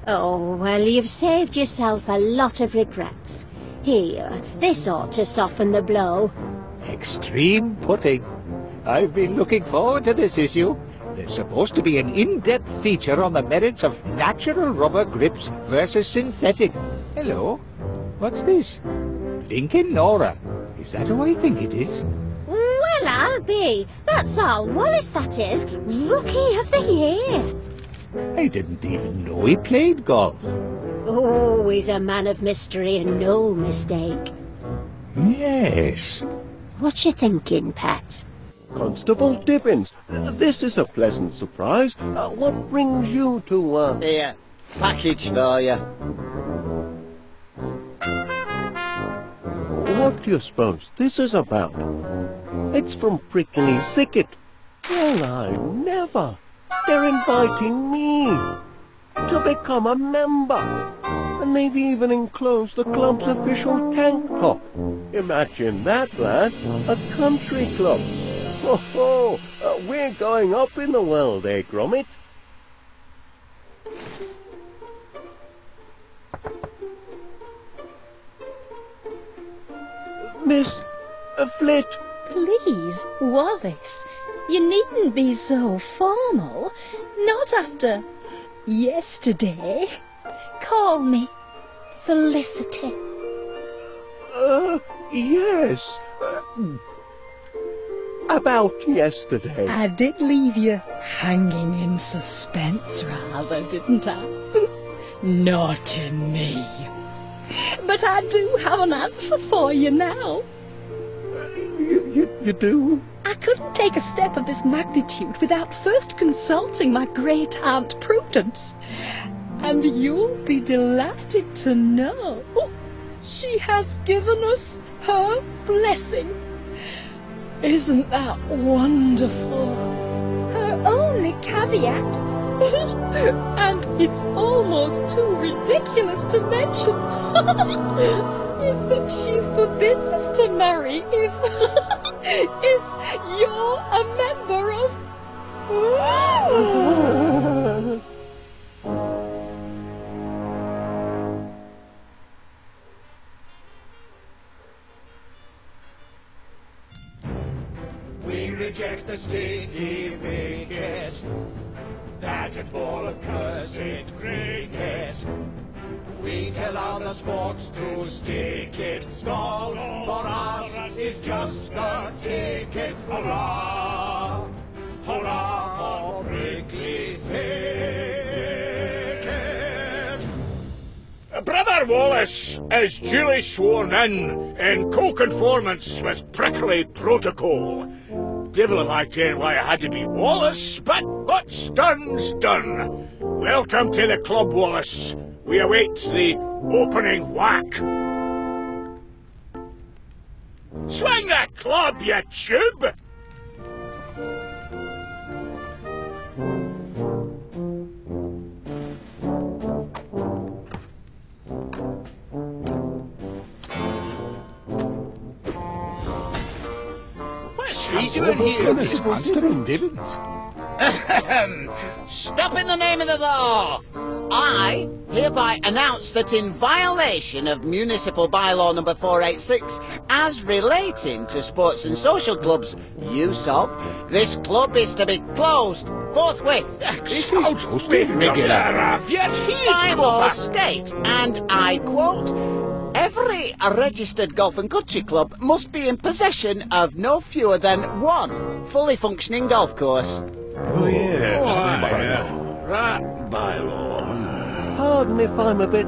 Oh, well, you've saved yourself a lot of regrets. Here, this ought to soften the blow. Extreme putting. I've been looking forward to this issue. There's supposed to be an in-depth feature on the merits of natural rubber grips versus synthetic. Hello? What's this? Lincoln Nora. Is that who I think it is? Well, I'll be. That's our Wallace, that is. Rookie of the Year. I didn't even know he played golf. Oh, he's a man of mystery and no mistake. Yes. What you thinking, Pat? Constable Dibbins, this is a pleasant surprise. What brings you to, Here, package for you. What do you suppose this is about? It's from Prickly Thicket. Well, I never. They're inviting me to become a member. And they've even enclosed the club's official tank top. Imagine that, lad. A country club. Ho ho! We're going up in the world, eh, Gromit? Miss Flit. Please, Wallace, you needn't be so formal. Not after yesterday. Call me Felicity. Yes. About yesterday. I did leave you hanging in suspense rather, didn't I? Naughty me. But I do have an answer for you now. You do? I couldn't take a step of this magnitude without first consulting my great aunt Prudence. And you'll be delighted to know she has given us her blessing. Isn't that wonderful? Her only caveat, and it's almost too ridiculous to mention, is that she forbids us to marry if you're a member of... We reject the sticky wicket, that ball of cursed cricket. We tell other sports to stick it. Golf for us is just the ticket. Hurrah! Hurrah for Prickly Thicket! Brother Wallace is duly sworn in co-conformance with Prickly Protocol. Devil if I ken why I had to be Wallace, but what's done's done. Welcome to the club, Wallace. We await the opening whack. Swing that club, you tube! What's he doing here? Constable Dibbins. Stop in the name of the law! I hereby announce that in violation of Municipal Bylaw number 486, as relating to sports and social clubs, use of, this club is to be closed forthwith. Bylaws state, and I quote, every registered golf and country club must be in possession of no fewer than one fully functioning golf course. Oh, yes. Right bylaw. Pardon if I'm a bit,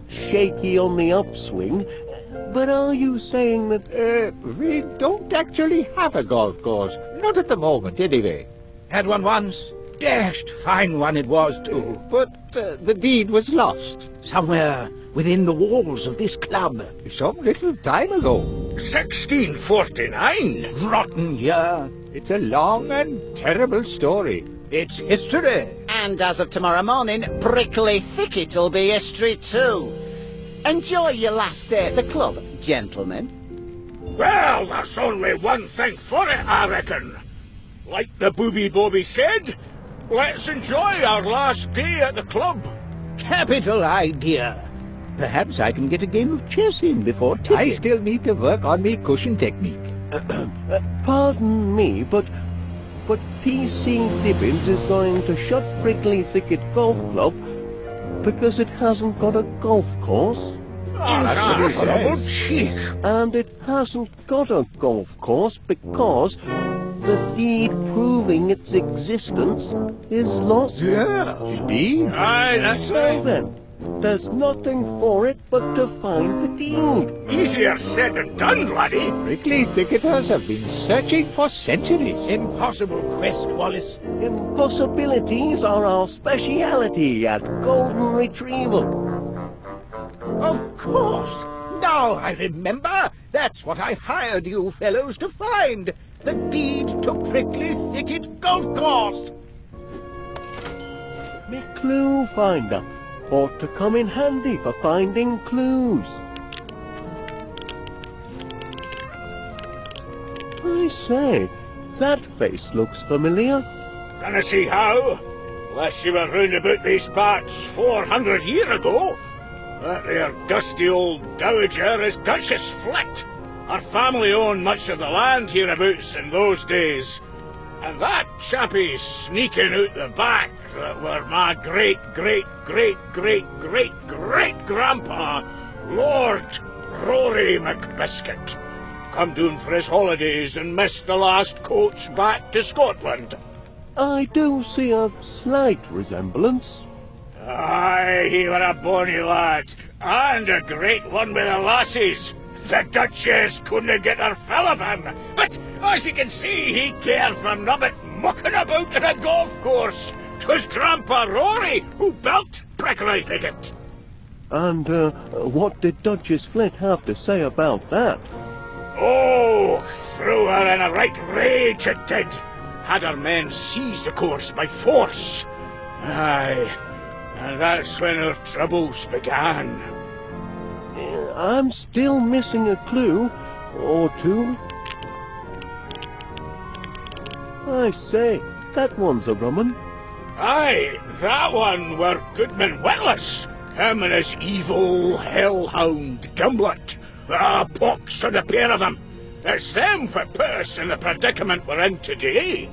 shaky on the upswing, but are you saying that... We don't actually have a golf course. Not at the moment, anyway. Had one once. Dashed fine one it was, too. But the deed was lost. Somewhere within the walls of this club. Some little time ago. 1649? Rotten year. It's a long and terrible story. It's history. And as of tomorrow morning, Prickly Thicket'll be history too. Enjoy your last day at the club, gentlemen. Well, there's only one thing for it, I reckon. Like the Booby Bobby said, let's enjoy our last day at the club. capital idea. Perhaps I can get a game of chess in before tipping. I still need to work on me cushion technique. Pardon me, but P.C. Dibbins is going to shut Prickly Thicket Golf Club because it hasn't got a golf course. That's double cheek. And it hasn't got a golf course because the deed proving its existence is lost. Yeah. Deed? Aye, that's Well right. then, there's nothing for it but to find the deed. Easier said than done, laddie. Prickly thicketers have been searching for centuries. Impossible quest, Wallace. Impossibilities are our speciality at Golden Retrieval. Of course. Now I remember. That's what I hired you fellows to find. The deed to Prickly Thicket Golf Course. Me clue finder ought to come in handy for finding clues. I say, that face looks familiar. Gonna see how? Unless you were round about these parts 400 years ago. That there dusty old dowager is Duchess Flit. Her family owned much of the land hereabouts in those days. And that chappie sneaking out the back that were my great-great-great-great-great-grandpa, Lord Rory McBiscuit. Come down for his holidays and missed the last coach back to Scotland. I do see a slight resemblance. Aye, he were a bonny lad, and a great one with the lassies. The Duchess couldn't get her fill of him, but as you can see, he cared for nobbut mucking about in a golf course. 'Twas Grandpa Rory who built Prickly Thicket. And what did Duchess Flit have to say about that? Oh, threw her in a right rage it did. Had her men seize the course by force. Aye, and that's when her troubles began. I'm still missing a clue or two. I say, that one's a rum un. Aye, that one were Goodman Witless. Him and his evil hellhound Gimlet. Ah, pox on the pair of them. It's them what put us in the predicament we're in today.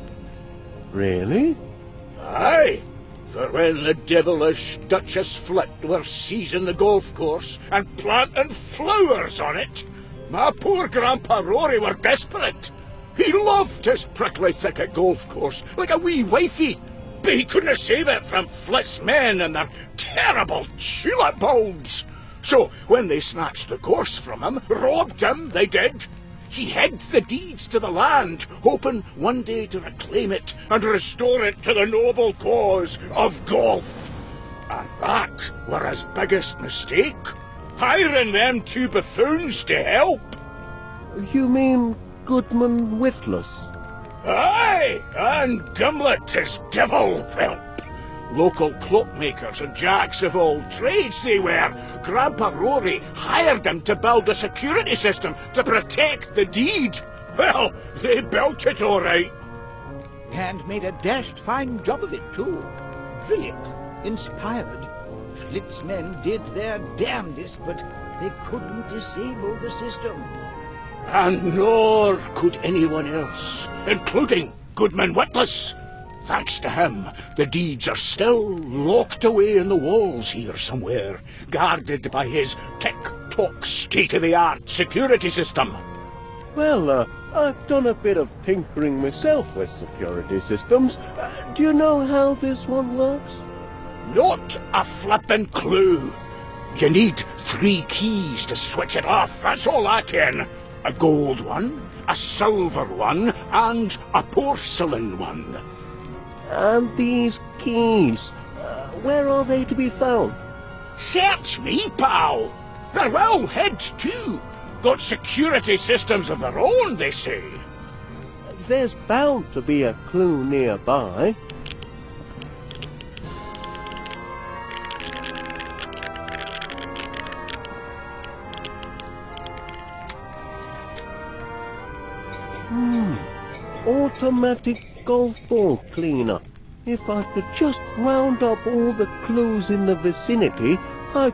Really? Aye, for when the devilish Duchess Flit were seizing the golf course and planting flowers on it, my poor Grandpa Rory were desperate. He loved his Prickly Thicket golf course like a wee wifey, but he couldn't save it from Flit's men and their terrible tulip bulbs. So when they snatched the course from him, robbed him, they did, he hid the deeds to the land, hoping one day to reclaim it and restore it to the noble cause of golf. And that were his biggest mistake, hiring them two buffoons to help. You mean Goodman Witless? Aye, and Gimlet is devil whelp. Local cloakmakers and jacks of all trades they were. Grandpa Rory hired them to build a security system to protect the deed. Well, they built it all right. And made a dashed fine job of it, too. Brilliant. Inspired. Flit's men did their damnedest, but they couldn't disable the system. And nor could anyone else, including Goodman Witless. Thanks to him, the deeds are still locked away in the walls here somewhere, guarded by his tick-tock state-of-the-art security system. Well, I've done a bit of tinkering myself with security systems. Do you know how this one works? Not a flippin' clue. You need 3 keys to switch it off, that's all I can. A gold one, a silver one, and a porcelain one. And these keys, where are they to be found? Search me, pal. They're well hid, too. Got security systems of their own, they say. There's bound to be a clue nearby. Automatic golf ball cleaner. If I could just round up all the clues in the vicinity, I